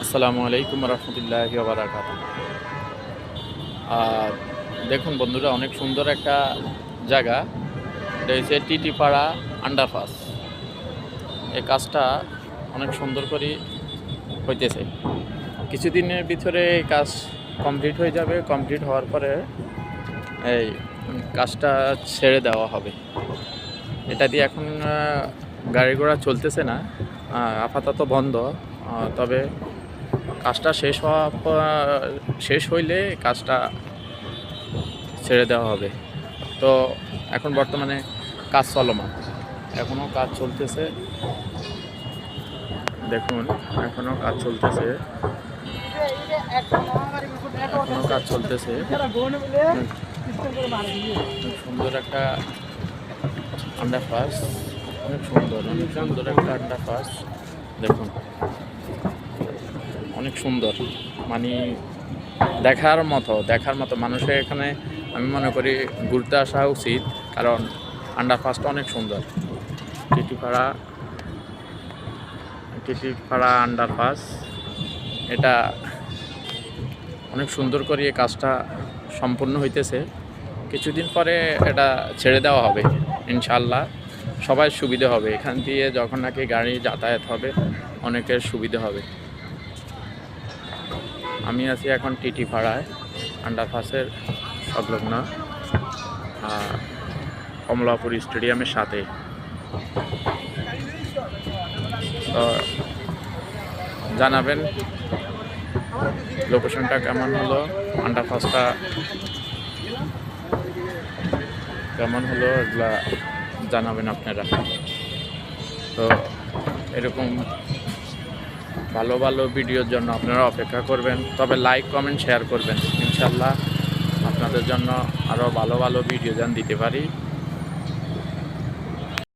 আসসালামু আলাইকুম রহমতুল্লাহি ওয়া বারাকাতুহু। দেখুন বন্ধুরা, অনেক সুন্দর একটা জায়গা। এটা হচ্ছে টিটিপাড়া আন্ডারপাস। এই কাজটা অনেক সুন্দর করে হইতেছে। কিছুদিনের ভিতরে এই কাজ কমপ্লিট হয়ে যাবে। কমপ্লিট হওয়ার পরে এই কাজটা ছেড়ে দেওয়া হবে। এটা দিয়ে এখন গাড়ি ঘোড়া চলতেছে না, আপাতত বন্ধ। তবে কাজটা শেষ হইলে কাজটা ছেড়ে দেওয়া হবে। তো এখন বর্তমানে কাজ চলমান, এখনও কাজ চলতেছে। দেখুন, এখনও কাজ চলতেছে, সুন্দর একটা আন্ডারপাস, অনেক সুন্দর একটা আন্ডারপাস। দেখুন, অনেক সুন্দর, মানে দেখার মতো মানুষের এখানে আমি মনে করি ঘুরতে আসা উচিত, কারণ আন্ডারপাসটা অনেক সুন্দর। টিটিপাড়া আন্ডারপাস, এটা অনেক সুন্দর করে এই কাজটা সম্পূর্ণ হইতেছে। কিছুদিন পরে এটা ছেড়ে দেওয়া হবে ইনশাআল্লাহ। সবাই সুবিধা হবে, এখান দিয়ে যখন নাকি গাড়ি যাতায়াত হবে অনেকের সুবিধা হবে। আমি আছি এখন টিটিপাড়ায়, আন্ডারপাসের সংলগ্ন কমলাপুর স্টেডিয়ামের সাথে। তো জানাবেন লোকেশনটা কেমন হলো, আন্ডারপাসটা কেমন হলো, এগুলা জানাবেন আপনারা। তো এরকম ভালো ভিডিওর জন্য আপনারা অপেক্ষা করবেন। তবে লাইক কমেন্ট শেয়ার করবেন, ইনশাল্লাহ আপনাদের জন্য আরও ভালো ভিডিও যেন দিতে পারি।